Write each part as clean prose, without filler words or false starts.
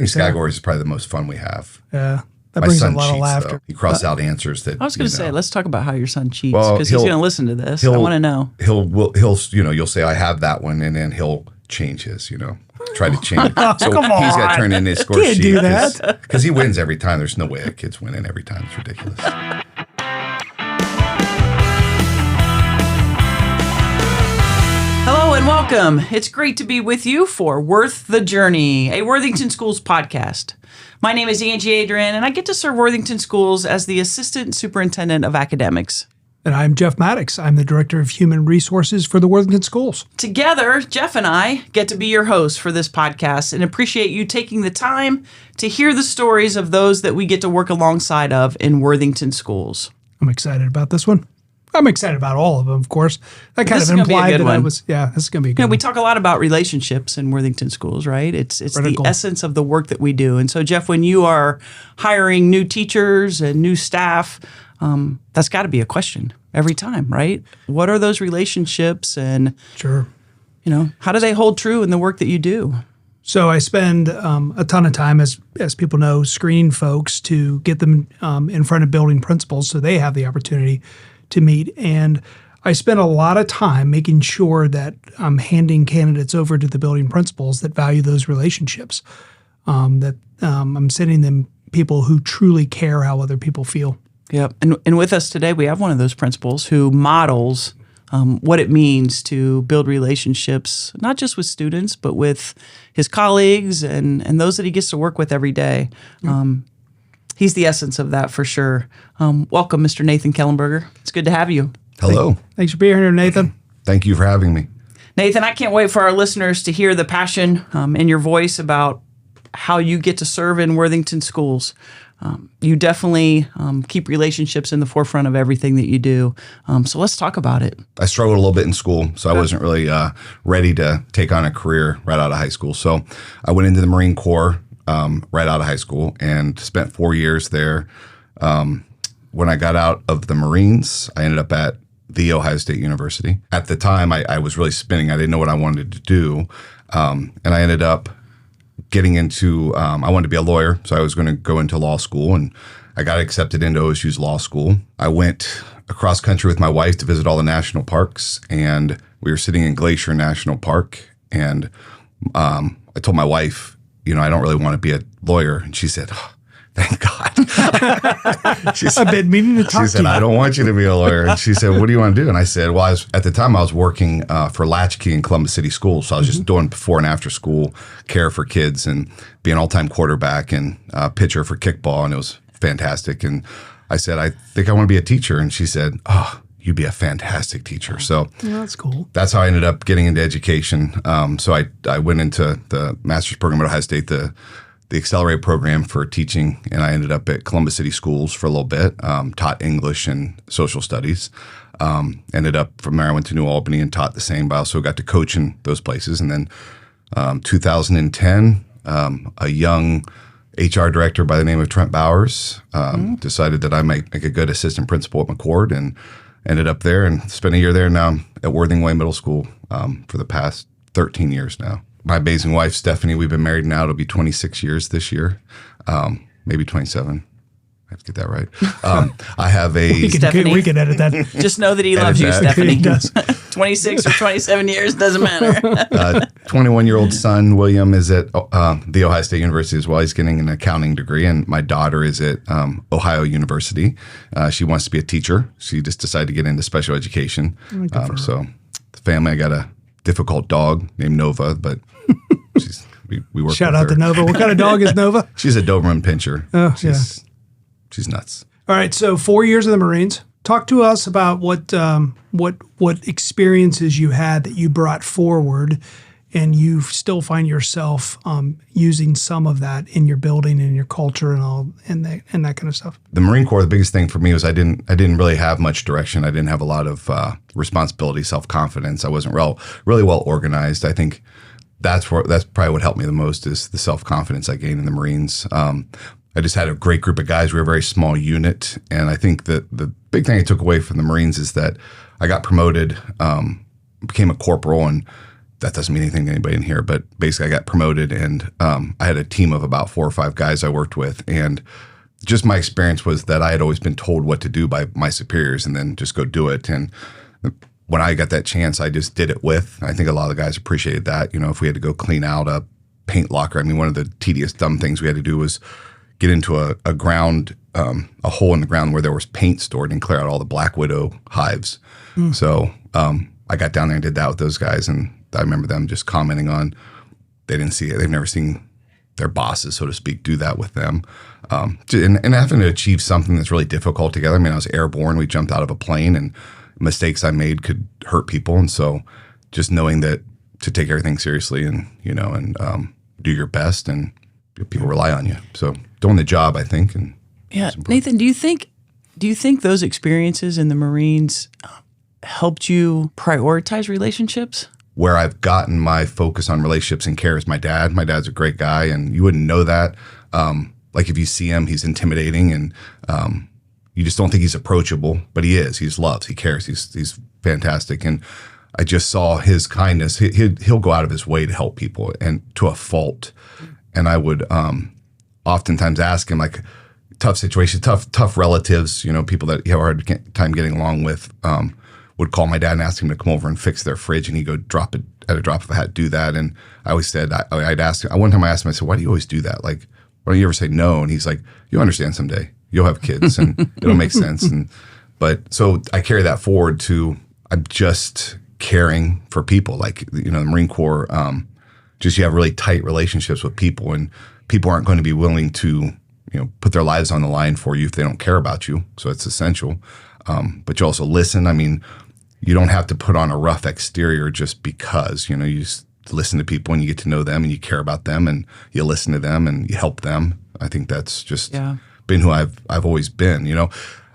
Categories is probably the most fun we have. Yeah. That My brings a son lot of cheats, laughter. though. He crosses out answers that I was going to say, let's talk about how your son cheats Well, because he's going to listen to this. I want to know. He'll you'll say I have that one, and then he'll change his. Try to change. So Come he's got to on. turn in his score Can't sheet do that. because he wins every time. There's no way a kid's winning every time. It's ridiculous. Hello and welcome. It's great to be with you for Worth the Journey, a Worthington Schools podcast. My name is Angie Adrian, and I get to serve Worthington Schools as the Assistant Superintendent of Academics. And I'm Jeff Maddox. I'm the Director of Human Resources for the Worthington Schools. Together, Jeff and I get to be your hosts for this podcast and appreciate you taking the time to hear the stories of those that we get to work alongside of in Worthington Schools. I'm excited about this one. I'm excited about all of them, of course. That kind This of is gonna be a implied good that one. this is going to be a good We one. talk a lot about relationships in Worthington Schools, right? It's the Critical. essence of the work that we do. And so, Jeff, when you are hiring new teachers and new staff, that's got to be a question every time, right? What are those relationships, and Sure. how do they hold true in the work that you do? So I spend a ton of time, as people know, screening folks to get them in front of building principals so they have the opportunity to meet. And I spend a lot of time making sure that I'm handing candidates over to the building principals that value those relationships, that I'm sending them people who truly care how other people feel. Yep. And with us today, we have one of those principals who models what it means to build relationships, not just with students, but with his colleagues and those that he gets to work with every day. He's the essence of that for sure. Welcome, Mr. Nathan Kellenberger. It's good to have you. Hello. Thanks for being here, Nathan. Thank you for having me. Nathan, I can't wait for our listeners to hear the passion in your voice about how you get to serve in Worthington Schools. You definitely keep relationships in the forefront of everything that you do. So let's talk about it. I struggled a little bit in school, so I wasn't really ready to take on a career right out of high school. So I went into the Marine Corps right out of high school and spent 4 years there. When I got out of the Marines, I ended up at The Ohio State University. At the time, I was really spinning. I didn't know what I wanted to do. And I ended up getting into, I wanted to be a lawyer, so I was going to go into law school, and I got accepted into OSU's law school. I went across country with my wife to visit all the national parks, and we were sitting in Glacier National Park, and I told my wife, I don't really want to be a lawyer. And she said, oh, thank God. She said, I've been meaning to talk to you. She said, I don't want you to be a lawyer. And she said, what do you want to do? And I said, well, at the time I was working for Latchkey in Columbus City Schools. So I was just doing before and after school care for kids and being all-time quarterback and pitcher for kickball. And it was fantastic. And I said, I think I want to be a teacher. And she said, oh, you'd be a fantastic teacher. So That's cool. that's how I ended up getting into education. So I went into the master's program at Ohio State, the accelerated program for teaching, and I ended up at Columbus City Schools for a little bit, taught English and social studies. Ended up from there, I went to New Albany and taught the same, but I also got to coach in those places. And then 2010, a young HR director by the name of Trent Bowers decided that I might make a good assistant principal at McCord, and ended up there and spent a year there. Now I'm at Worthingway Middle School for the past 13 years now. My amazing wife, Stephanie, we've been married now. It'll be 26 years this year, maybe 27. I have to get that right. I have a... We can edit that. Just know that he loves you, that. Stephanie. He does. 26 or 27 years, doesn't matter. 21-year-old son, William, is at The Ohio State University as well. He's getting an accounting degree, and my daughter is at Ohio University. She wants to be a teacher. She just decided to get into special education. So the family, I got a difficult dog named Nova, but we work Shout with out her. to Nova. What kind of dog is Nova? She's a Doberman Pinscher. Oh, She's nuts. All right, so 4 years in the Marines. Talk to us about what experiences you had that you brought forward, and you still find yourself using some of that in your building and your culture and all and that kind of stuff. The Marine Corps, the biggest thing for me was I didn't really have much direction. I didn't have a lot of responsibility, self-confidence. I wasn't really well organized. I think that's probably what helped me the most is the self-confidence I gained in the Marines. I just had a great group of guys. We were a very small unit. And I think that the big thing I took away from the Marines is that I got promoted, became a corporal, and that doesn't mean anything to anybody in here, but basically I got promoted, and I had a team of about 4 or 5 guys I worked with. And just my experience was that I had always been told what to do by my superiors and then just go do it. And when I got that chance, I just did it with. I think a lot of the guys appreciated that. You know, if we had to go clean out a paint locker, I mean, one of the tedious, dumb things we had to do was get into a ground, a hole in the ground where there was paint stored and clear out all the Black Widow hives. So I got down there and did that with those guys. And I remember them just commenting on, they didn't see it. They've never seen their bosses, so to speak, do that with them. And having to achieve something that's really difficult together. I mean, I was airborne. We jumped out of a plane, and mistakes I made could hurt people. And so just knowing that to take everything seriously and, you know, and do your best, and people rely on you. So doing the job, I think. And yeah. Nathan, do you think those experiences in the Marines helped you prioritize relationships? Where I've gotten my focus on relationships and care is my dad. My dad's a great guy, and you wouldn't know that. Like if you see him, he's intimidating, and you just don't think he's approachable, but he is. He loves, he cares. He's fantastic. And I just saw his kindness. He'll go out of his way to help people, and to a fault. And I would oftentimes ask him, like, tough situations, tough relatives, you know, people that you have a hard time getting along with, would call my dad and ask him to come over and fix their fridge, and he'd go drop it at a drop of a hat, do that. And I always said, I'd ask him, one time I asked him, I said, why do you always do that? Like, why don't you ever say no? And he's like, you'll understand someday. You'll have kids and it'll make sense. But so I carry that forward to, I'm just caring for people. Like, you know, the Marine Corps, just you have really tight relationships with people, and people aren't going to be willing to, you know, put their lives on the line for you if they don't care about you. So it's essential. But you also listen. I mean, you don't have to put on a rough exterior just because, you know, you just listen to people and you get to know them and you care about them and you listen to them and you help them. I think that's just been who I've always been. You know,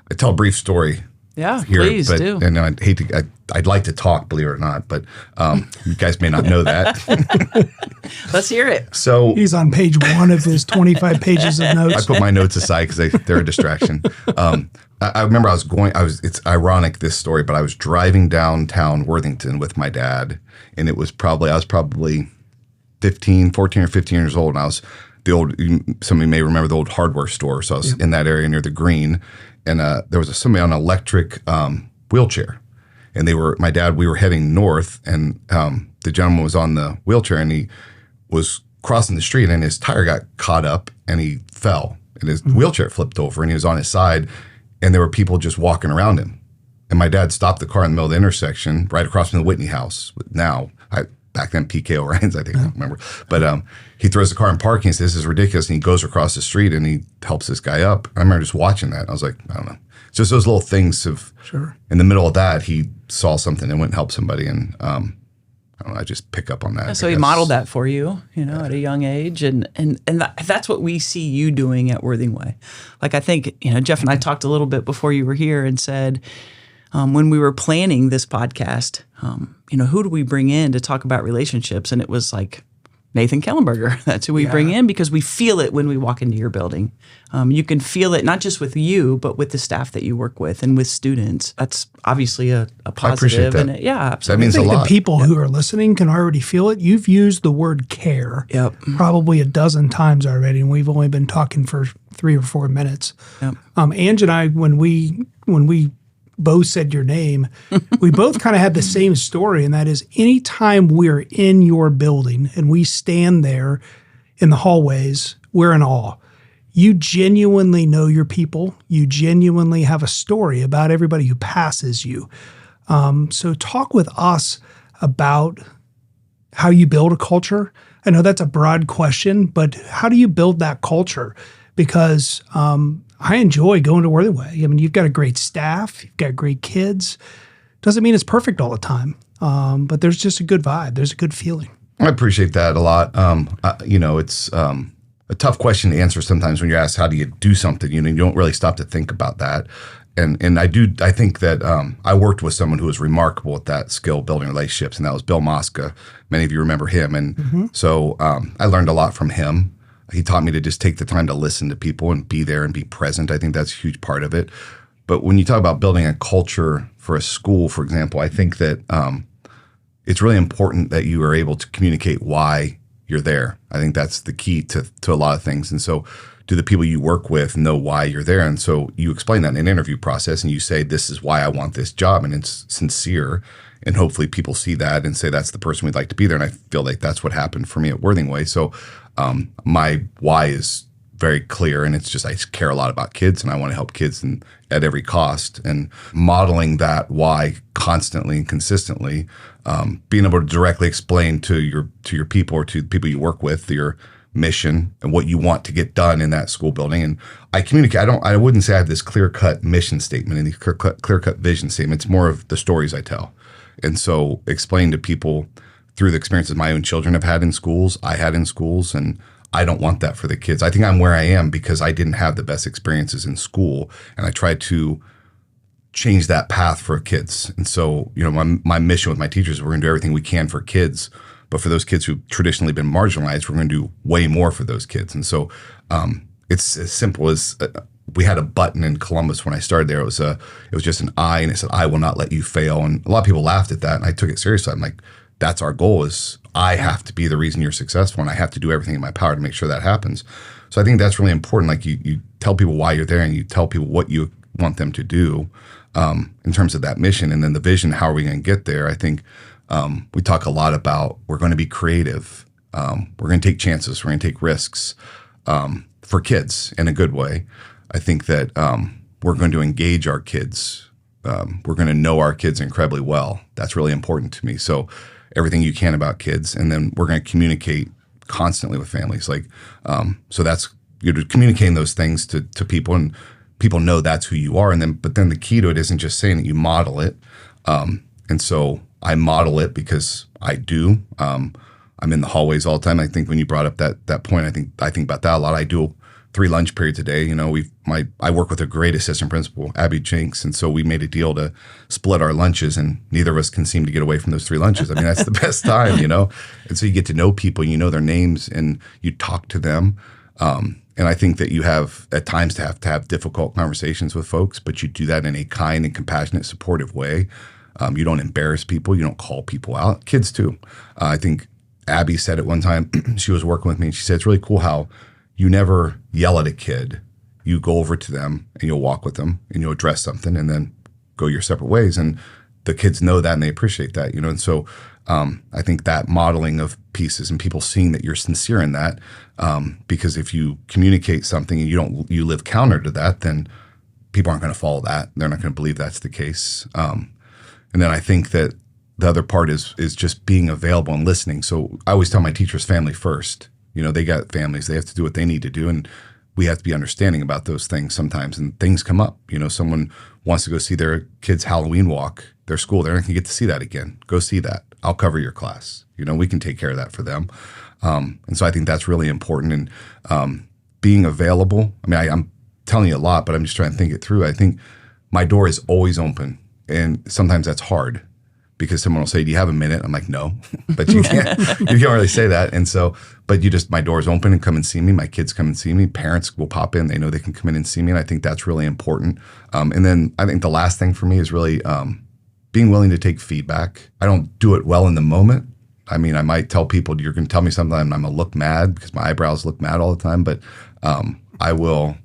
I tell a brief story. Yeah, here, please but, do. And I'd like to talk, believe it or not, but you guys may not know that. Let's hear it. So he's on page 1 of his 25 pages of notes. I put my notes aside because they're a distraction. I remember it's ironic, this story, but I was driving downtown Worthington with my dad, and I was probably 14 or 15 years old, and I was somebody may remember the old hardware store. So I was in that area near the green, and there was somebody on an electric wheelchair, and we were heading north, and the gentleman was on the wheelchair, and he was crossing the street, and his tire got caught up, and he fell, and his wheelchair flipped over, and he was on his side, and there were people just walking around him. And my dad stopped the car in the middle of the intersection right across from the Whitney house. Back then, PK O'Riordan's, I think, I don't remember. But he throws the car in parking and says, this is ridiculous. And he goes across the street and he helps this guy up. I remember just watching that. I was like, I don't know. It's just those little things of, in the middle of that, he saw something and went and helped somebody. And I don't know, I just pick up on that. So he modeled that for you, you know, at a young age. And that's what we see you doing at Worthingway. Like, I think, you know, Jeff and I talked a little bit before you were here and said, when we were planning this podcast, you know, who do we bring in to talk about relationships? And it was like Nathan Kellenberger. That's who we bring in because we feel it when we walk into your building. You can feel it not just with you, but with the staff that you work with and with students. That's obviously a positive. I appreciate that. And absolutely. That means a lot. The people who are listening can already feel it. You've used the word care probably a dozen times already, and we've only been talking for 3 or 4 minutes. Yep. Angie and I, when we both said your name, we both kind of had the same story, and that is anytime we're in your building and we stand there in the hallways, we're in awe. You genuinely know your people. You genuinely have a story about everybody who passes you. So talk with us about how you build a culture. I know that's a broad question, but how do you build that culture? Because I enjoy going to Worthingway. I mean, you've got a great staff. You've got great kids. Doesn't mean it's perfect all the time, but there's just a good vibe. There's a good feeling. I appreciate that a lot. You know, it's a tough question to answer sometimes when you're asked, how do you do something? You know, you don't really stop to think about that. And I think that I worked with someone who was remarkable at that skill, building relationships, and that was Bill Mosca. Many of you remember him. And so I learned a lot from him. He taught me to just take the time to listen to people and be there and be present. I think that's a huge part of it. But when you talk about building a culture for a school, for example, I think that it's really important that you are able to communicate why you're there. I think that's the key to a lot of things. And so do the people you work with know why you're there? And so you explain that in an interview process and you say, this is why I want this job. And it's sincere. And hopefully people see that and say, that's the person we'd like to be there. And I feel like that's what happened for me at Worthingway. So my why is very clear. And it's just, I care a lot about kids and I want to help kids at every cost. And modeling that why constantly and consistently, being able to directly explain to your people or to the people you work with your mission and what you want to get done in that school building. And I communicate. I wouldn't say I have this clear-cut mission statement and the clear-cut vision statement. It's more of the stories I tell. And so explain to people through the experiences my own children have had in schools, I had in schools, and I don't want that for the kids. I think I'm where I am because I didn't have the best experiences in school, and I tried to change that path for kids. And so, my mission with my teachers is we're going to do everything we can for kids, but for those kids who've traditionally been marginalized, we're going to do way more for those kids. And so it's as simple as we had a button in Columbus when I started there. It was just an I, and it said, I will not let you fail. And a lot of people laughed at that, and I took it seriously. I'm like, that's our goal is I have to be the reason you're successful, and I have to do everything in my power to make sure that happens. So I think that's really important. Like you tell people why you're there and you tell people what you want them to do in terms of that mission. And then the vision, how are we going to get there? I think we talk a lot about we're going to be creative. We're going to take chances. We're going to take risks for kids in a good way. I think that we're going to engage our kids. We're going to know our kids incredibly well. That's really important to me. So everything you can about kids. And then we're going to communicate constantly with families. So that's, you're communicating those things to people, and people know that's who you are. But then the key to it isn't just saying that, you model it. And so I model it because I do. I'm in the hallways all the time. I think when you brought up that point, I think about that a lot. I do 3 lunch periods a day. I work with a great assistant principal, Abby Jinks, and so we made a deal to split our lunches, and neither of us can seem to get away from those 3 lunches. I mean, that's the best time, And so you get to know people, you know their names, and you talk to them. And I think that you have at times to have difficult conversations with folks, but you do that in a kind and compassionate, supportive way. You don't embarrass people. You don't call people out. Kids too. I think Abby said it one time. She was working with me, and she said, it's really cool how you never yell at a kid. You go over to them and you'll walk with them and you'll address something and then go your separate ways. And the kids know that and they appreciate that, And so I think that modeling of pieces and people seeing that you're sincere in that, because if you communicate something and you live counter to that, then people aren't going to follow that. They're not going to believe that's the case. And then I think that the other part is just being available and listening. So I always tell my teachers, family first. They got families. They have to do what they need to do. And we have to be understanding about those things sometimes. And things come up. Someone wants to go see their kid's Halloween walk, their school. They're not going to get to see that again. Go see that. I'll cover your class. We can take care of that for them. And so I think that's really important. And being available. I mean, I'm telling you a lot, but I'm just trying to think it through. I think my door is always open. And sometimes that's hard. Because someone will say, do you have a minute? I'm like, no, but you can't really say that. And so, but my door's open and come and see me. My kids come and see me. Parents will pop in. They know they can come in and see me. And I think that's really important. And then I think the last thing for me is really being willing to take feedback. I don't do it well in the moment. I mean, I might tell people, you're going to tell me something, I'm going to look mad because my eyebrows look mad all the time. But I will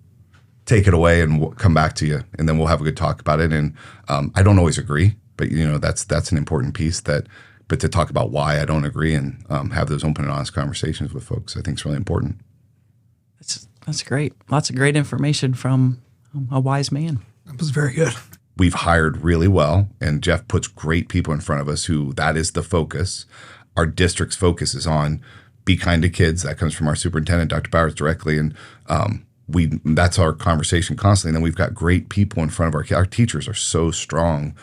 take it away and come back to you. And then we'll have a good talk about it. And I don't always agree. But that's an important piece. But to talk about why I don't agree and have those open and honest conversations with folks, I think is really important. That's great. Lots of great information from a wise man. That was very good. We've hired really well, and Jeff puts great people in front of us who that is the focus. Our district's focus is on be kind to kids. That comes from our superintendent, Dr. Bowers, directly, and that's our conversation constantly. And then we've got great people in front of our teachers are so strong.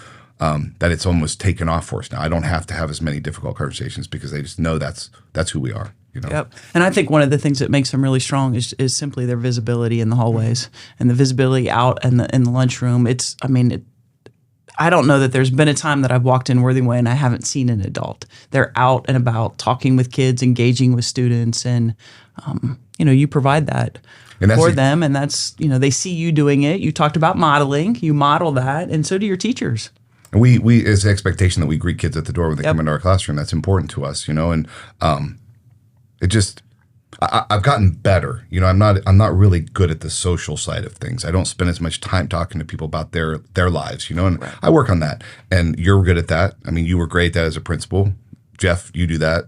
That it's almost taken off for us now. I don't have to have as many difficult conversations because they just know that's who we are. Yep. And I think one of the things that makes them really strong is simply their visibility in the hallways and the visibility out in the lunchroom. I don't know that there's been a time that I've walked in Worthingway and I haven't seen an adult. They're out and about talking with kids, engaging with students, and you provide that for them. And that's they see you doing it. You talked about modeling. You model that, and so do your teachers. And we it's an expectation that we greet kids at the door when they come into our classroom. That's important to us, and it just. I've gotten better. I'm not really good at the social side of things. I don't spend as much time talking to people about their lives, and right. I work on that. And you're good at that. I mean, you were great at that as a principal. Jeff, you do that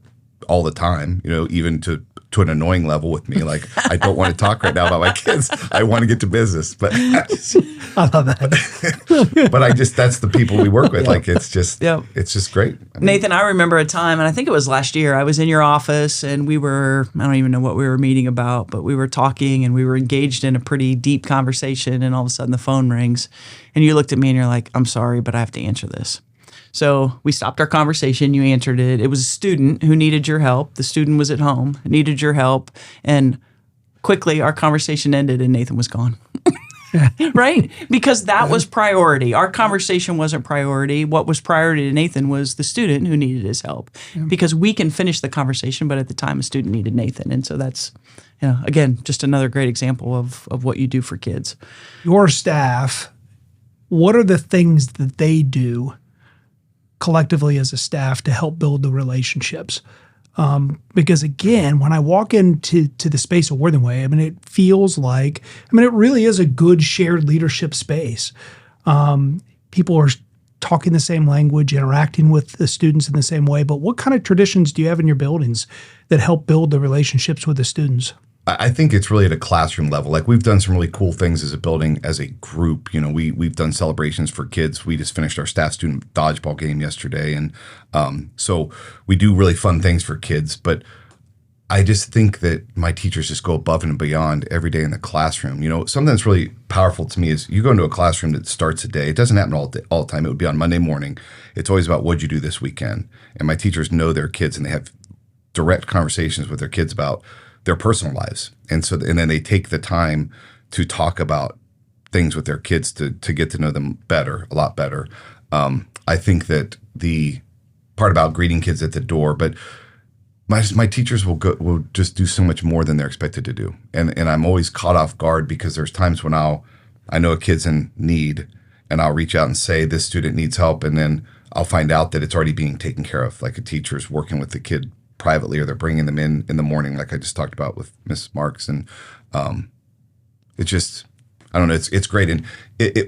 all the time, even to an annoying level with me. Like, I don't want to talk right now about my kids. I want to get to business. But I love that. But that's the people we work with. Like, it's just great. Nathan, I remember a time, and I think it was last year, I was in your office and I don't even know what we were meeting about, but we were talking and we were engaged in a pretty deep conversation, and all of a sudden the phone rings and you looked at me and you're like, I'm sorry, but I have to answer this. So we stopped our conversation. You answered it. It was a student who needed your help. The student was at home, needed your help. And quickly our conversation ended and Nathan was gone. Right? Because that was priority. Our conversation wasn't priority. What was priority to Nathan was the student who needed his help. Because we can finish the conversation, but at the time a student needed Nathan. And so that's, again, just another great example of what you do for kids. Your staff, what are the things that they do collectively as a staff to help build the relationships? Because again, when I walk into the space of Worthingway, it feels like, it really is a good shared leadership space. People are talking the same language, interacting with the students in the same way. But what kind of traditions do you have in your buildings that help build the relationships with the students? I think it's really at a classroom level. Like, we've done some really cool things as a building, as a group. We've done celebrations for kids. We just finished our staff student dodgeball game yesterday. And so we do really fun things for kids. But I just think that my teachers just go above and beyond every day in the classroom. Something that's really powerful to me is you go into a classroom that starts a day. It doesn't happen all the time. It would be on Monday morning. It's always about, what'd you do this weekend? And my teachers know their kids, and they have direct conversations with their kids about their personal lives. And then they take the time to talk about things with their kids to get to know them better, a lot better. I think that the part about greeting kids at the door, but my teachers will just do so much more than they're expected to do. And I'm always caught off guard, because there's times when I know a kid's in need and I'll reach out and say, this student needs help. And then I'll find out that it's already being taken care of. Like, a teacher's working with the kid privately, or they're bringing them in the morning, like I just talked about with Miss Marks. And it's just, I don't know, it's great. And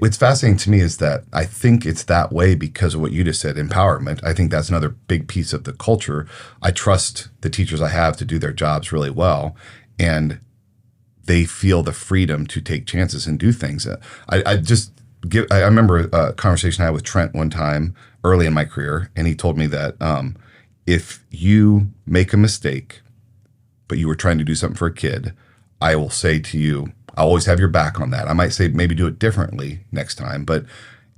what's fascinating to me is that I think it's that way because of what you just said, empowerment. I think that's another big piece of the culture. I trust the teachers I have to do their jobs really well, and they feel the freedom to take chances and do things. I remember a conversation I had with Trent one time early in my career, and he told me that if you make a mistake, but you were trying to do something for a kid, I will say to you, I'll always have your back on that. I might say maybe do it differently next time, but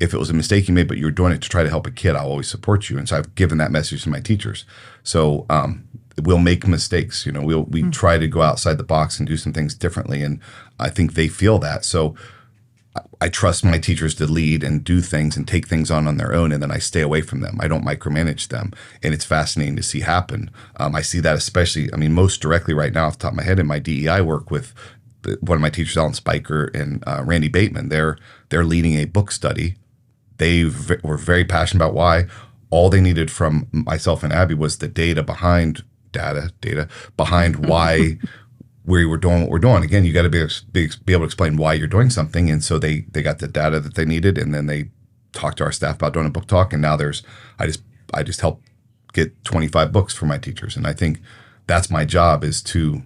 if it was a mistake you made, but you were doing it to try to help a kid, I'll always support you. And so I've given that message to my teachers. So we'll make mistakes. We try to go outside the box and do some things differently, and I think they feel that. So I trust my teachers to lead and do things and take things on their own, and then I stay away from them. I don't micromanage them, and it's fascinating to see happen. I see that especially, most directly right now off the top of my head in my DEI work with one of my teachers, Alan Spiker and Randy Bateman. They're leading a book study. They were very passionate about why. All they needed from myself and Abby was the data behind why we were doing what we're doing. Again, you got to be able to explain why you're doing something. And so they got the data that they needed, and then they talked to our staff about doing a book talk. And now I just help get 25 books for my teachers. And I think that's my job, is to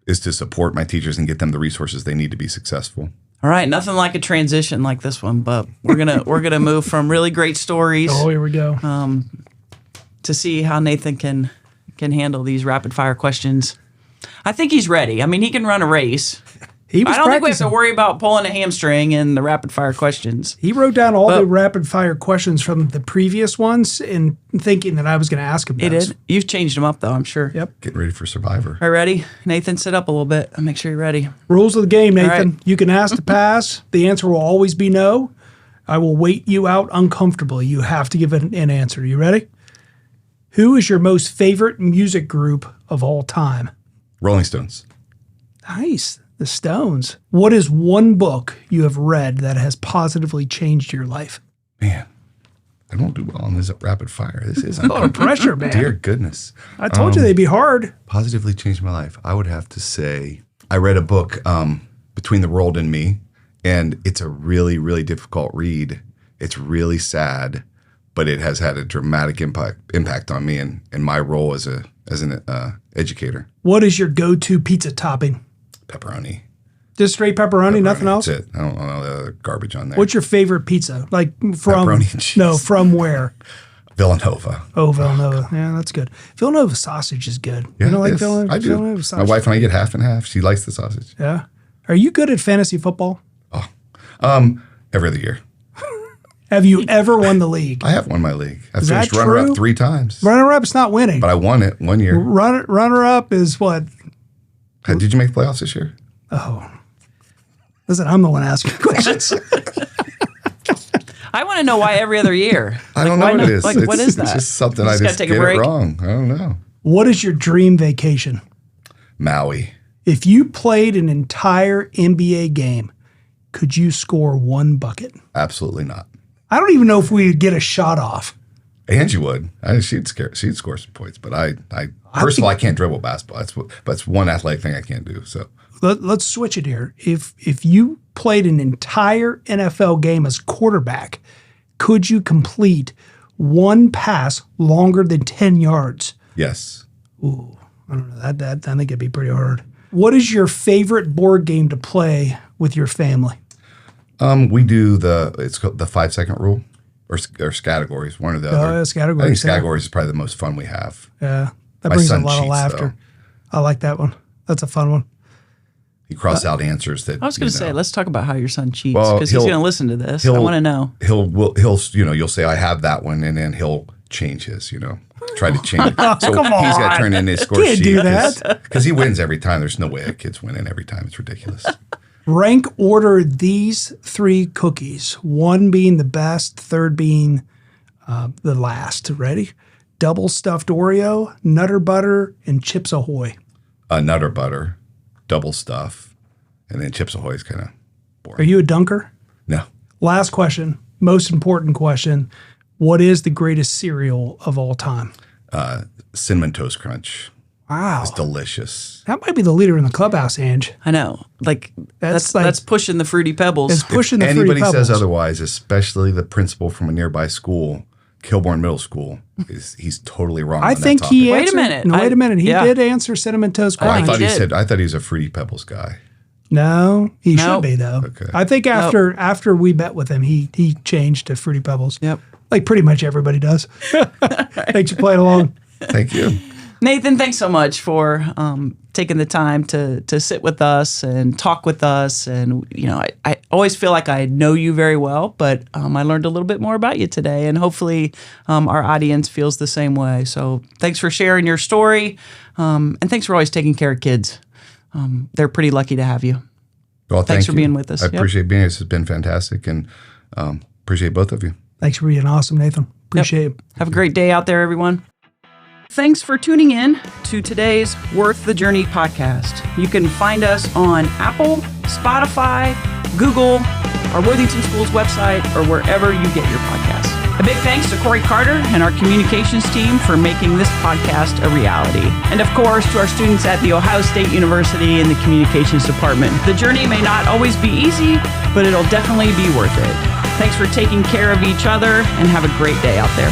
support my teachers and get them the resources they need to be successful. All right, nothing like a transition like this one, but we're gonna move from really great stories. Oh, here we go. To see how Nathan can handle these rapid fire questions. I think he's ready. He can run a race. I don't think we have to worry about pulling a hamstring in the rapid fire questions. He wrote down all the rapid fire questions from the previous ones and thinking that I was going to ask him those. He did. You've changed them up, though, I'm sure. Yep. Get ready for Survivor. All right, ready? Nathan, sit up a little bit. Make sure you're ready. Rules of the game, Nathan. Right. You can ask to pass. The answer will always be no. I will wait you out uncomfortably. You have to give an answer. You ready? Who is your most favorite music group of all time? Rolling Stones. Nice. The Stones. What is one book you have read that has positively changed your life? Man, I don't do well on this rapid fire. This is A lot of pressure, man. Dear goodness. I told you they'd be hard. Positively changed my life. I would have to say I read a book, Between the World and Me, and it's a really, really difficult read. It's really sad, but it has had a dramatic impact on me and my role as an educator. What is your go-to pizza topping? Pepperoni. Just straight pepperoni, nothing else? That's it. I don't know the other garbage on there. What's your favorite pizza? Like from Pepperoni and cheese. No, from where? Villanova. Oh, Villanova. Yeah, that's good. Villanova sausage is good. Yeah, you don't like yes, Villanova? I do. Villanova sausage? My wife and I get half and half. She likes the sausage. Yeah. Are you good at fantasy football? Every other year. Have you ever won the league? I have won my league. I've Is that finished runner-up true? 3 times. Runner-up's not winning. But I won it one year. Runner-up is what? Did you make the playoffs this year? Listen, I'm the one asking questions. I want to know why every other year. I don't know why what not? it is. Like, what is that? It's just something You I just just gotta get take a break? it wrong. I don't know. What is your dream vacation? Maui. If you played an entire NBA game, could you score 1 bucket? Absolutely not. I don't even know if we would get a shot off. Angie would. She'd score some points, but first of all, I can't dribble basketball. That's one athletic thing I can't do. So Let's switch it here. If you played an entire NFL game as quarterback, could you complete 1 pass longer than 10 yards? yes, Ooh, I don't know. That I think it'd be pretty hard. What is your favorite board game to play with your family? we do it's called the 5-second rule or categories. One or the other. It's I think categories. categories is probably the most fun we have. Yeah, that My brings a son lot of cheats, laughter. I like that one. That's a fun one. He crosses out answers that I was going to say, let's talk about how your son cheats Well, because he's going to listen to this. I want to know. He'll you'll say I have that one, and then he'll change his. Try to change. So Come he's got to on. turn in his score Can't sheet. do that. Because he wins every time. There's no way a kid's winning every time. It's ridiculous. Rank order these 3 cookies. 1 being the best, 3rd being the last. Ready? Double stuffed Oreo, Nutter Butter, and Chips Ahoy. Nutter Butter, double stuff, and then Chips Ahoy is kind of boring. Are you a dunker? No. Last question, most important question. What is the greatest cereal of all time? Cinnamon Toast Crunch. Wow. It's delicious. That might be the leader in the clubhouse, Ange. I know. Like That's that's like- pushing the Fruity Pebbles. It's pushing the Fruity Anybody Pebbles. says otherwise, especially the principal from a nearby school, Kilbourne Middle School, he's totally wrong. I on think that he topic. Wait a answered. minute. No, wait a minute. He Yeah. did answer Cinnamon Toast Oh, I Crunch. thought did. I thought he was a Fruity Pebbles guy. No, he No. should be though. Okay. I think after we met with him, he changed to Fruity Pebbles. Yep. Like pretty much everybody does. Thanks for playing along. Thank you. Nathan, thanks so much for taking the time to sit with us and talk with us. And, I always feel like I know you very well, but I learned a little bit more about you today. And hopefully our audience feels the same way. So thanks for sharing your story. And thanks for always taking care of kids. They're pretty lucky to have you. Well, Thanks thank for you. being with us. I Yep. appreciate being here. This has been fantastic, and appreciate both of you. Thanks for being awesome, Nathan. Appreciate it. Have a great day out there, everyone. Thanks for tuning in to today's Worth the Journey podcast. You can find us on Apple, Spotify, Google, our Worthington School's website, or wherever you get your podcasts. A big thanks to Corey Carter and our communications team for making this podcast a reality. And of course, to our students at The Ohio State University in the communications department. The journey may not always be easy, but it'll definitely be worth it. Thanks for taking care of each other, and have a great day out there.